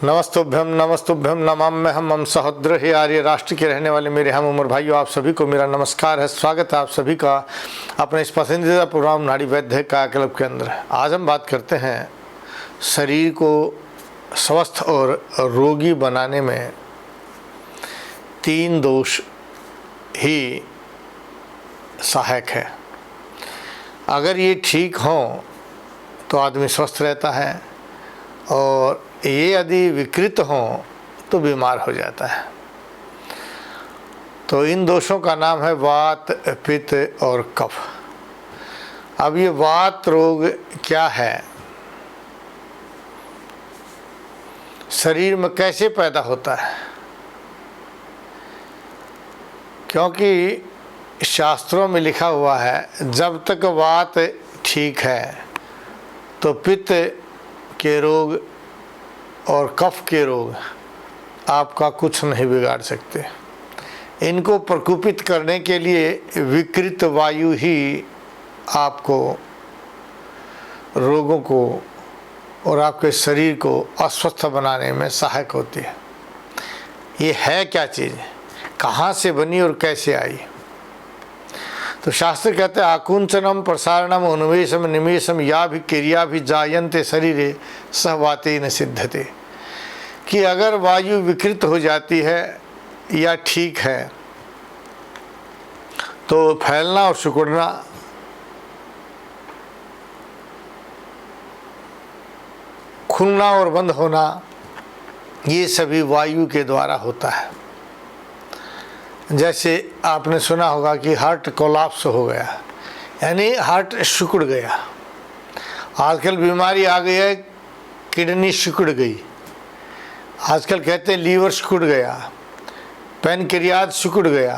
नमस्तुभ्यम नमस्तुभ्यम नमाम्यहम्। हम सहोदर ही आर्य राष्ट्र के रहने वाले मेरे हम उम्र भाइयों, आप सभी को मेरा नमस्कार है। स्वागत है आप सभी का अपने इस पसंदीदा प्रोग्राम नाड़ी वैद्य काया क्लब के अंदर। आज हम बात करते हैं शरीर को स्वस्थ और रोगी बनाने में 3 दोष ही सहायक है। अगर ये ठीक हों तो आदमी स्वस्थ रहता है, और ये यदि विकृत हों तो बीमार हो जाता है। तो इन दोषों का नाम है वात, पित्त और कफ। अब ये वात रोग क्या है, शरीर में कैसे पैदा होता है? क्योंकि शास्त्रों में लिखा हुआ है जब तक वात ठीक है तो पित्त के रोग और कफ के रोग आपका कुछ नहीं बिगाड़ सकते। इनको प्रकोपित करने के लिए विकृत वायु ही आपको रोगों को और आपके शरीर को अस्वस्थ बनाने में सहायक होती है। ये है क्या चीज़, कहाँ से बनी और कैसे आई? तो शास्त्र कहते हैं आकुंचनम प्रसारणम उन्वेषम निमेषम या भी क्रिया भी जायन्ते शरीरे सहवाते न सिद्धते। कि अगर वायु विकृत हो जाती है या ठीक है तो फैलना और सिकुड़ना खुलना और बंद होना ये सभी वायु के द्वारा होता है। जैसे आपने सुना होगा कि हार्ट कोलैप्स हो गया, यानी हार्ट सिकुड़ गया। आजकल बीमारी आ गई है किडनी सिकुड़ गई, आजकल कहते हैं लीवर सिकुड़ गया, पैनक्रियाज सिकुड़ गया।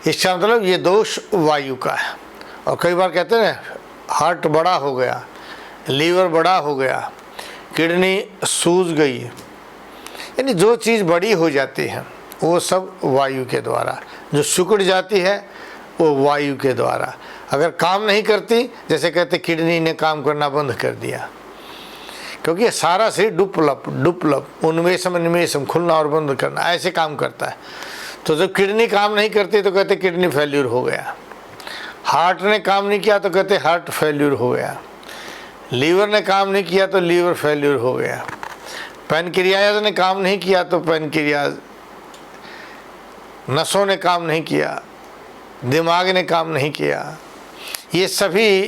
इसका मतलब ये दोष वायु का है। और कई बार कहते हैं हार्ट बड़ा हो गया, लीवर बड़ा हो गया, किडनी सूज गई। यानी जो चीज़ बड़ी हो जाती है वो सब वायु के द्वारा, जो सिकुड़ जाती है वो वायु के द्वारा। अगर काम नहीं करती, जैसे कहते किडनी ने काम करना बंद कर दिया, क्योंकि सारा शरीर डुपलप उन्मेषम निमेषम खुलना और बंद करना ऐसे काम करता है। तो जब किडनी काम नहीं करती तो कहते किडनी फेल्यूर हो गया। हार्ट ने काम नहीं किया तो कहते हार्ट फेल्यूर हो गया। लीवर ने काम नहीं किया तो लीवर फेल्यूर हो गया। पैनक्रियाज ने काम नहीं किया तो पैनक्रियाज, नसों ने काम नहीं किया, दिमाग ने काम नहीं किया। ये सभी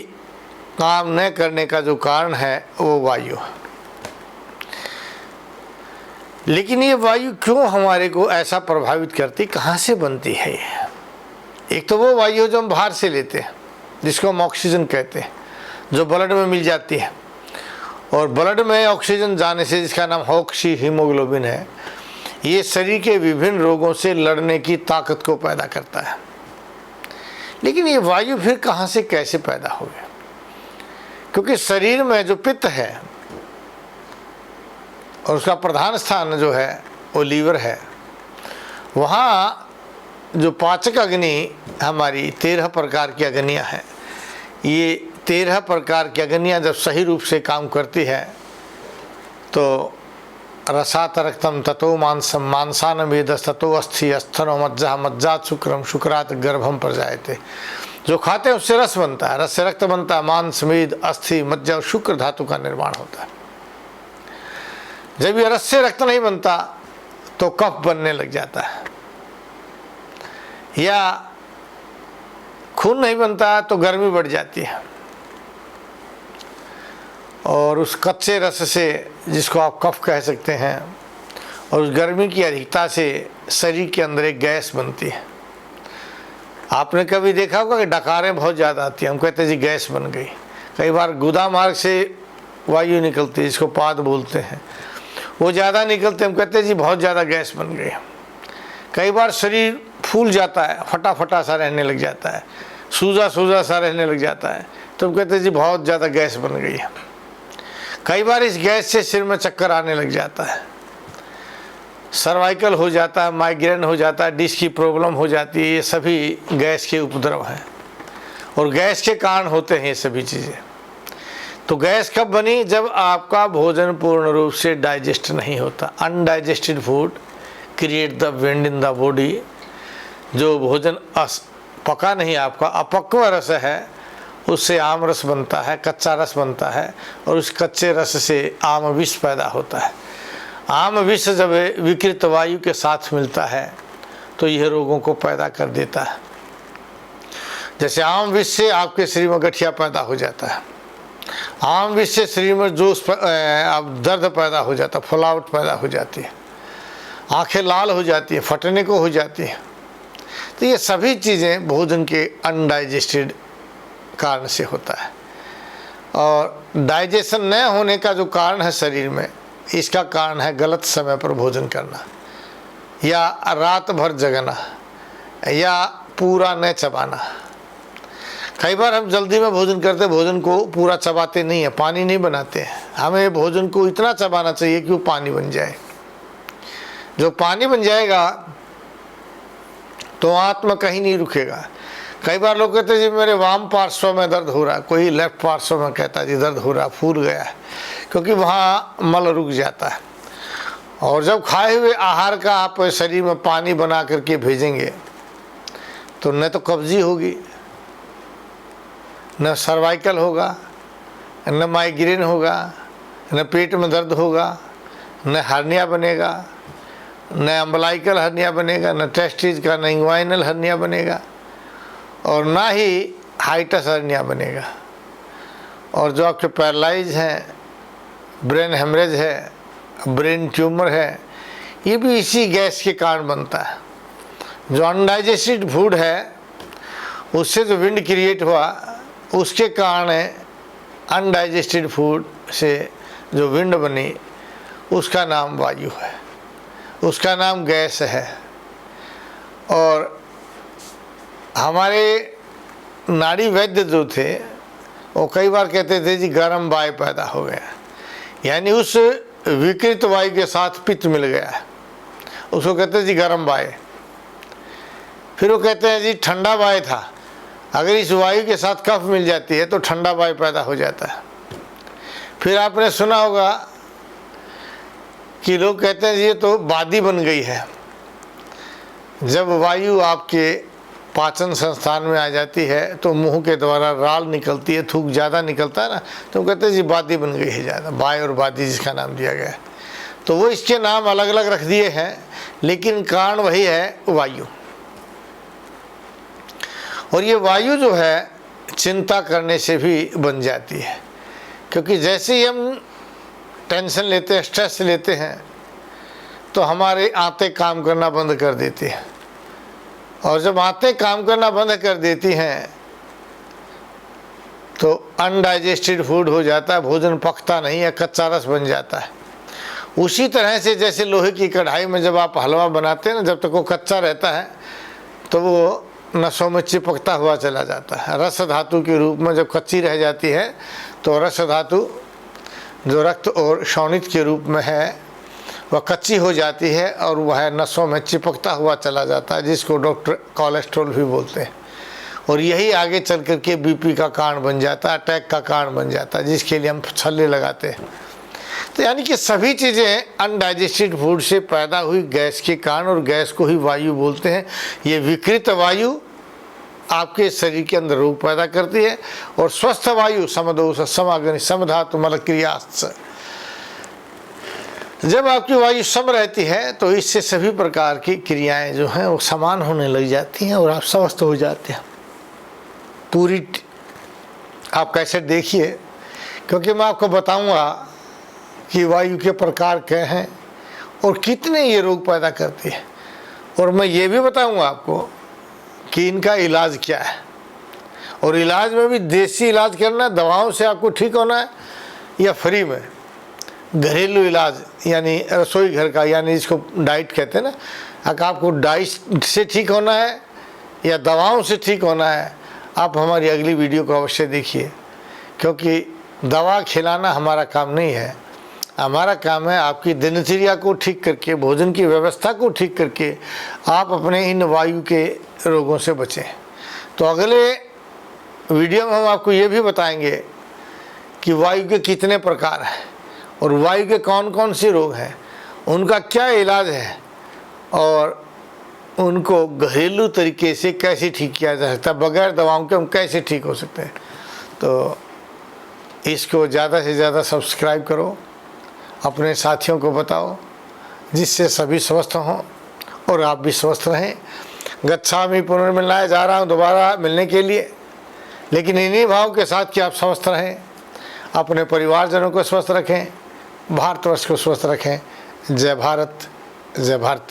काम न करने का जो कारण है वो वायु है। लेकिन ये वायु क्यों हमारे को ऐसा प्रभावित करती, कहाँ से बनती है ये? एक तो वो वायु जो हम बाहर से लेते हैं, जिसको हम ऑक्सीजन कहते हैं, जो ब्लड में मिल जाती है। और ब्लड में ऑक्सीजन जाने से, जिसका नाम ऑक्सी हीमोग्लोबिन है, ये शरीर के विभिन्न रोगों से लड़ने की ताकत को पैदा करता है। लेकिन ये वायु फिर कहाँ से कैसे पैदा हो गया? क्योंकि शरीर में जो पित्त है और उसका प्रधान स्थान जो है वो लीवर है, वहाँ जो पाचक अग्नि हमारी 13 प्रकार की अग्नियाँ हैं, ये 13 प्रकार की अग्नियाँ जब सही रूप से काम करती है तो रसात रक्तम ततो मांसम मांसान वेदस ततो अस्थि अस्थनो मज्जा मज्जात शुक्रम शुक्रात गर्भम पर जायते। जो खाते हैं उससे रस बनता है, रस से रक्त बनता है, मांस मेद अस्थि मज्जा और शुक्र धातु का निर्माण होता है। जब ये रस से रक्त नहीं बनता तो कफ बनने लग जाता है, या खून नहीं बनता तो गर्मी बढ़ जाती है। और उस कच्चे रस से, जिसको आप कफ कह सकते हैं, और उस गर्मी की अधिकता से शरीर के अंदर एक गैस बनती है। आपने कभी देखा होगा कि डकारें बहुत ज़्यादा आती हैं, हम कहते हैं जी गैस बन गई। कई बार गुदा मार्ग से वायु निकलती है, जिसको पाद बोलते हैं, वो ज़्यादा निकलते, हम कहते हैं जी बहुत ज़्यादा गैस बन गई। कई बार शरीर फूल जाता है, फटा फटा सा रहने लग जाता है, सूजा सूजा सा रहने लग जाता है, तो हम कहते हैं जी बहुत ज़्यादा गैस बन गई है। कई बार इस गैस से सिर में चक्कर आने लग जाता है, सर्वाइकल हो जाता है, माइग्रेन हो जाता है, डिस्क की प्रॉब्लम हो जाती है। ये सभी गैस के उपद्रव हैं और गैस के कारण होते हैं ये सभी चीज़ें। तो गैस कब बनी? जब आपका भोजन पूर्ण रूप से डाइजेस्ट नहीं होता। Undigested food create the wind in the body. जो भोजन पका नहीं, आपका अपक्व रस है, उससे आम रस बनता है, कच्चा रस बनता है, और उस कच्चे रस से आम विष पैदा होता है। आम विष जब विकृत वायु के साथ मिलता है तो यह रोगों को पैदा कर देता है। जैसे आम विष से आपके शरीर में गठिया पैदा हो जाता है, आम विष से शरीर में जोश अब दर्द पैदा हो जाता है, फुलावट पैदा हो जाती है, आंखें लाल हो जाती है, फटने को हो जाती है। तो ये सभी चीज़ें भोजन के अनडाइजेस्टेड कारण से होता है। और डाइजेशन न होने का जो कारण है शरीर में, इसका कारण है गलत समय पर भोजन करना, या रात भर जगना, या पूरा न चबाना। कई बार हम जल्दी में भोजन करते, भोजन को पूरा चबाते नहीं है, पानी नहीं बनाते हैं। हमें भोजन को इतना चबाना चाहिए कि वो पानी बन जाए। जो पानी बन जाएगा तो आत्मा कहीं नहीं रुकेगा। कई बार लोग कहते हैं जी मेरे वाम पार्श्व में दर्द हो रहा है, कोई लेफ्ट पार्श्व में कहता है जी दर्द हो रहा, फूल गया है, क्योंकि वहाँ मल रुक जाता है। और जब खाए हुए आहार का आप शरीर में पानी बना करके भेजेंगे तो न तो कब्जी होगी, न सर्वाइकल होगा, न माइग्रेन होगा, न पेट में दर्द होगा, न हर्निया बनेगा, न अम्बलाइकल हर्निया बनेगा, न टेस्टिस का, न इंग्वाइनल हर्निया बनेगा, और ना ही हाइटस हर्निया बनेगा। और जो आपके पैरालाइज हैं, ब्रेन हेमरेज है, ब्रेन ट्यूमर है, ये भी इसी गैस के कारण बनता है। जो अनडाइजेस्टेड फूड है उससे जो विंड क्रिएट हुआ, उसके कारण अनडाइजेस्टेड फूड से जो विंड बनी, उसका नाम वायु है, उसका नाम गैस है। और हमारे नाड़ी वैद्य जो थे वो कई बार कहते थे जी गर्म वायु पैदा हो गया, यानी उस विकृत वायु के साथ पित्त मिल गया है, उसको कहते हैं जी गर्म वायु। फिर वो कहते हैं जी ठंडा वायु था, अगर इस वायु के साथ कफ मिल जाती है तो ठंडा वायु पैदा हो जाता है। फिर आपने सुना होगा कि लोग कहते हैं जी ये तो बादी बन गई है। जब वायु आपके पाचन संस्थान में आ जाती है तो मुंह के द्वारा राल निकलती है, थूक ज़्यादा निकलता है ना, तो कहते हैं जी बादी बन गई है ज़्यादा, बाय और बादी जिसका नाम दिया गया है। तो वो इसके नाम अलग अलग रख दिए हैं, लेकिन कारण वही है, वायु। और ये वायु जो है चिंता करने से भी बन जाती है, क्योंकि जैसे ही हम टेंशन लेते हैं, स्ट्रेस लेते हैं, तो हमारे आंतें काम करना बंद कर देती हैं। और जब आंतें काम करना बंद कर देती हैं तो अनडाइजेस्टेड फूड हो जाता है, भोजन पकता नहीं है, कच्चा रस बन जाता है। उसी तरह से जैसे लोहे की कढ़ाई में जब आप हलवा बनाते हैं ना, जब तक वो कच्चा रहता है तो वो नसों में चिपकता हुआ चला जाता है। रस धातु के रूप में जब कच्ची रह जाती है तो रस धातु जो रक्त और शोणित के रूप में है वह कच्ची हो जाती है और वह नसों में चिपकता हुआ चला जाता है, जिसको डॉक्टर कोलेस्ट्रॉल भी बोलते हैं। और यही आगे चल कर के बीपी का कारण बन जाता है, अटैक का कारण बन जाता है, जिसके लिए हम छल्ले लगाते हैं। तो यानी कि सभी चीज़ें अनडाइजेस्टेड फूड से पैदा हुई गैस के कारण, और गैस को ही वायु बोलते हैं। ये विकृत वायु आपके शरीर के अंदर रोग पैदा करती है, और स्वस्थ वायु समदोष समाग्नि समधातु मल क्रियाश्च। जब आपकी वायु सम रहती है तो इससे सभी प्रकार की क्रियाएं जो हैं वो समान होने लग जाती हैं और आप स्वस्थ हो जाते हैं। पूरी आप कैसे देखिए, क्योंकि मैं आपको बताऊंगा कि वायु के प्रकार क्या हैं और कितने ये रोग पैदा करती है, और मैं ये भी बताऊंगा आपको कि इनका इलाज क्या है। और इलाज में भी देसी इलाज करना, दवाओं से आपको ठीक होना है, या फ्री में घरेलू इलाज यानी रसोई घर का, यानी जिसको डाइट कहते हैं ना, अगर आपको डाइट से ठीक होना है या दवाओं से ठीक होना है, आप हमारी अगली वीडियो को अवश्य देखिए। क्योंकि दवा खिलाना हमारा काम नहीं है, हमारा काम है आपकी दिनचर्या को ठीक करके, भोजन की व्यवस्था को ठीक करके आप अपने इन वायु के रोगों से बचें। तो अगले वीडियो में हम आपको ये भी बताएंगे कि वायु के कितने प्रकार हैं और वायु के कौन कौन से रोग हैं, उनका क्या इलाज है और उनको घरेलू तरीके से कैसे ठीक किया जा सकता है, बगैर दवाओं के हम कैसे ठीक हो सकते हैं। तो इसको ज़्यादा से ज़्यादा सब्सक्राइब करो, अपने साथियों को बताओ, जिससे सभी स्वस्थ हों और आप भी स्वस्थ रहें। गच्छामि पुनर्मिलनाय, जा रहा हूँ दोबारा मिलने के लिए, लेकिन इन्हीं भाव के साथ कि आप स्वस्थ रहें, अपने परिवारजनों को स्वस्थ रखें, भारतवर्ष को स्वस्थ रखें। जय भारत, जय भारत।